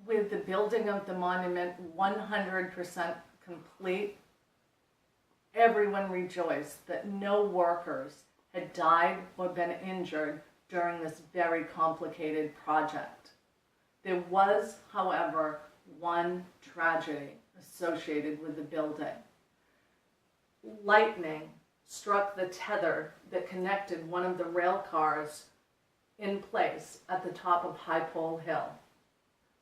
with the building of the monument 100% complete, everyone rejoiced that no workers had died or been injured during this very complicated project. There was, however, one tragedy associated with the building. Lightning struck the tether that connected one of the rail cars in place at the top of High Pole Hill.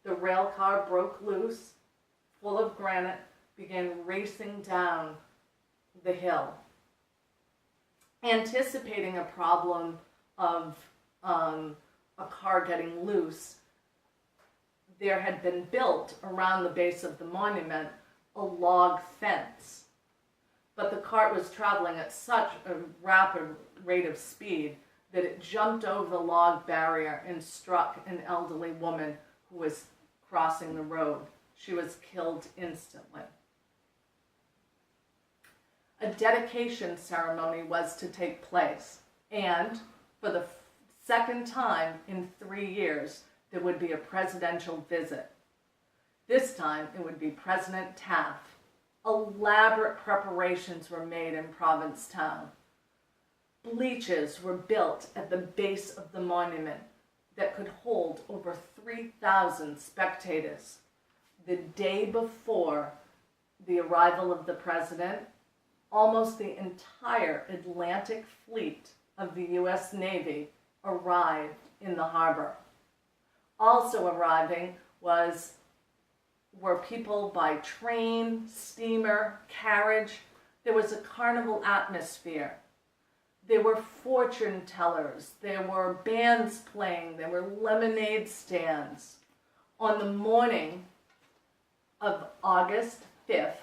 The rail car broke loose, full of granite, began racing down the hill. Anticipating a problem of a car getting loose, there had been built around the base of the monument a log fence. But the cart was traveling at such a rapid rate of speed that it jumped over the log barrier and struck an elderly woman who was crossing the road. She was killed instantly. A dedication ceremony was to take place, and for the second time in 3 years, there would be a presidential visit. This time, it would be President Taft. Elaborate preparations were made in Provincetown. Bleachers were built at the base of the monument that could hold over 3,000 spectators. The day before the arrival of the president, almost the entire Atlantic fleet of the U.S. Navy arrived in the harbor. Also arriving were people by train, steamer, carriage. There was a carnival atmosphere. There were fortune tellers. There were bands playing. There were lemonade stands. On the morning of August 5th,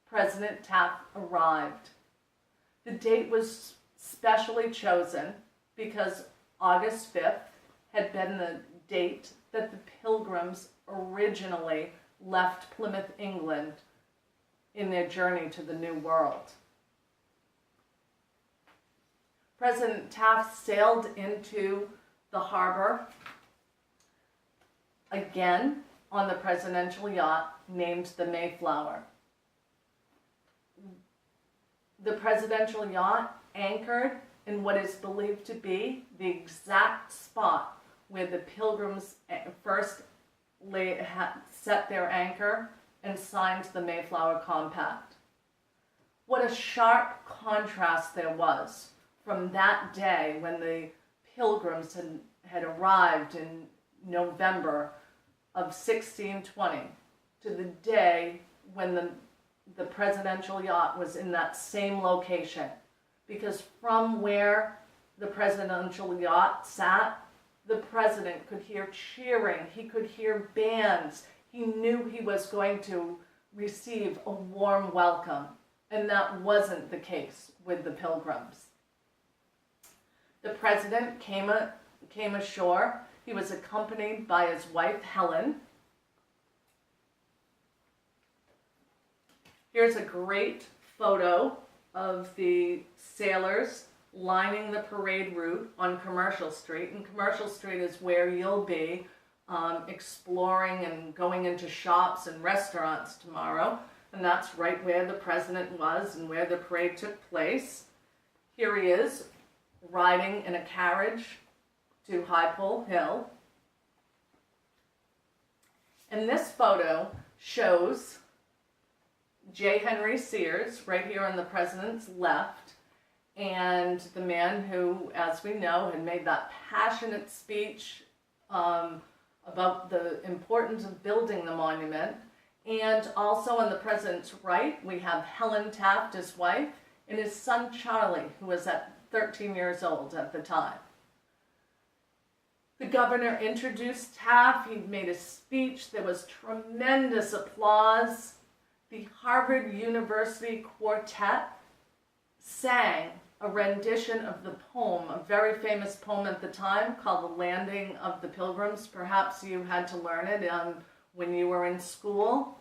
President Taft arrived. The date was specially chosen because August 5th had been the date that the Pilgrims originally left Plymouth, England in their journey to the New World. President Taft sailed into the harbor again on the presidential yacht named the Mayflower. The presidential yacht anchored in what is believed to be the exact spot where the Pilgrims first set their anchor and signed the Mayflower Compact. What a sharp contrast there was from that day when the Pilgrims had arrived in November of 1620 to the day when the presidential yacht was in that same location. Because from where the presidential yacht sat, the president could hear cheering, he could hear bands, he knew he was going to receive a warm welcome, and that wasn't the case with the Pilgrims. The president came ashore. He was accompanied by his wife, Helen. Here's a great photo of the sailors lining the parade route on Commercial Street. And Commercial Street is where you'll be exploring and going into shops and restaurants tomorrow. And that's right where the president was and where the parade took place. Here he is, riding in a carriage to High Pole Hill. And this photo shows J. Henry Sears, right here on the president's left, and the man who, as we know, had made that passionate speech about the importance of building the monument. And also on the president's right, we have Helen Taft, his wife, and his son Charlie, who was at 13 years old at the time. The governor introduced Taft. He made a speech. There was tremendous applause. The Harvard University Quartet sang a rendition of the poem, a very famous poem at the time called The Landing of the Pilgrims. Perhaps you had to learn it when you were in school.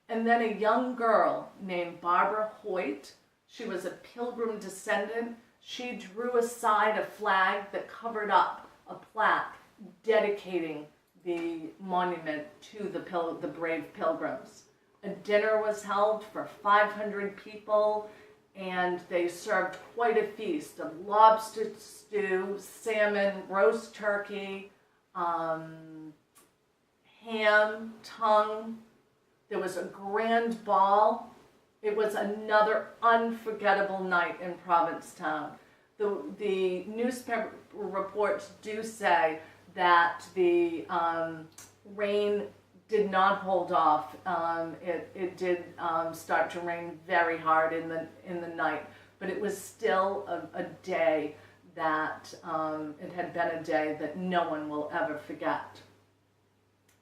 And then a young girl named Barbara Hoyt, she was a Pilgrim descendant. She drew aside a flag that covered up a plaque dedicating the monument to the brave pilgrims. A dinner was held for 500 people, and they served quite a feast of lobster stew, salmon, roast turkey, ham, tongue. There was a grand ball. It was another unforgettable night in Provincetown. The newspaper reports do say that the rain did not hold off. It did start to rain very hard in the night, but it was still a day that it had been a day that no one will ever forget.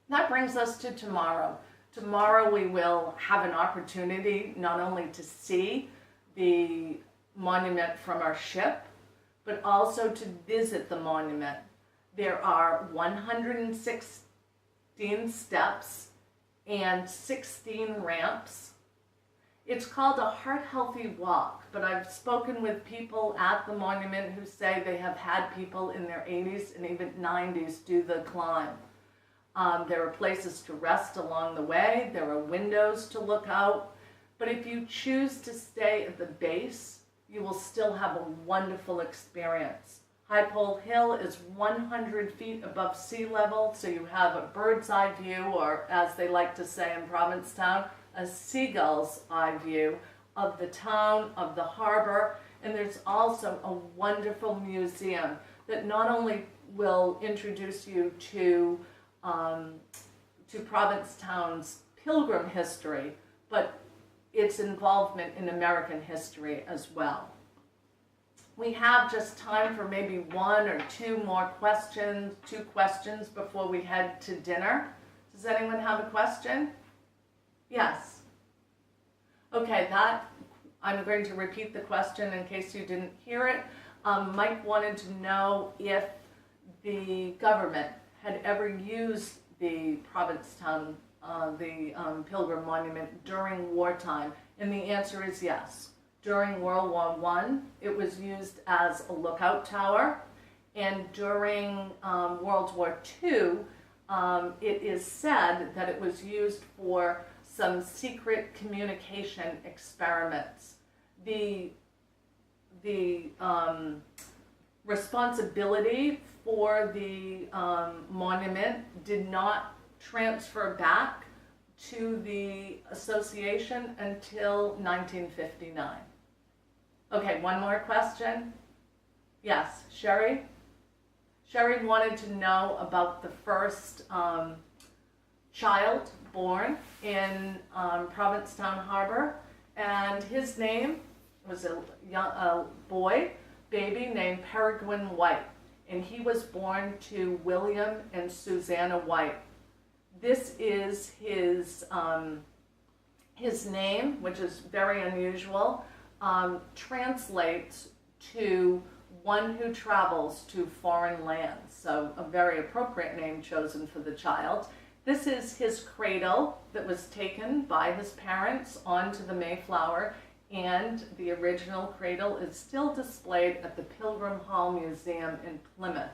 That brings us to tomorrow. Tomorrow we will have an opportunity not only to see the monument from our ship, but also to visit the monument. There are 116 steps and 16 ramps. It's called a heart-healthy walk, but I've spoken with people at the monument who say they have had people in their 80s and even 90s do the climb. There are places to rest along the way. There are windows to look out. But if you choose to stay at the base, you will still have a wonderful experience. High Pole Hill is 100 feet above sea level, so you have a bird's eye view, or as they like to say in Provincetown, a seagull's eye view of the town, of the harbor. And there's also a wonderful museum that not only will introduce you to Provincetown's pilgrim history, but its involvement in American history as well. We have just time for maybe one or two questions before we head to dinner. Does anyone have a question? Yes. Okay, I'm going to repeat the question in case you didn't hear it. Mike wanted to know if the government had ever used the Provincetown, Pilgrim Monument during wartime, and the answer is yes. During World War I, it was used as a lookout tower, and during World War II, it is said that it was used for some secret communication experiments. The responsibility for the monument did not transfer back to the association until 1959. Okay, one more question. Yes, Sherry? Sherry wanted to know about the first child born in Provincetown Harbor, and his name was a boy, baby named Peregrine White, and he was born to William and Susanna White. This is his name, which is very unusual, translates to one who travels to foreign lands. So a very appropriate name chosen for the child. This is his cradle that was taken by his parents onto the Mayflower, and the original cradle is still displayed at the Pilgrim Hall Museum in Plymouth.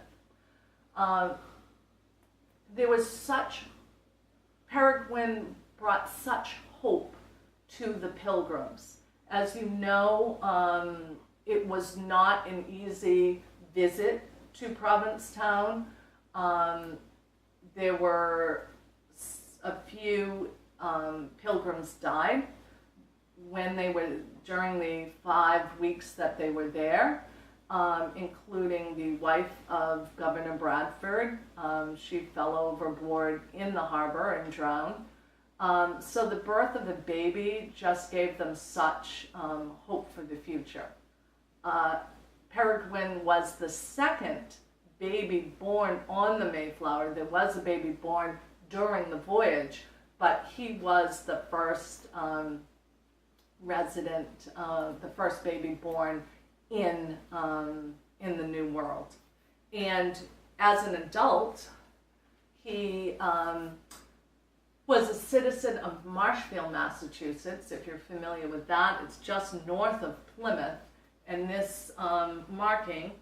Peregrine brought such hope to the pilgrims. As you know, it was not an easy visit to Provincetown. There were a few pilgrims died during the 5 weeks that they were there, including the wife of Governor Bradford. She fell overboard in the harbor and drowned. So the birth of a baby just gave them such hope for the future. Peregrine was the second baby born on the Mayflower. There was a baby born during the voyage, but he was the first the first baby born in the New World. And as an adult, he was a citizen of Marshfield, Massachusetts. If you're familiar with that, it's just north of Plymouth. And this marking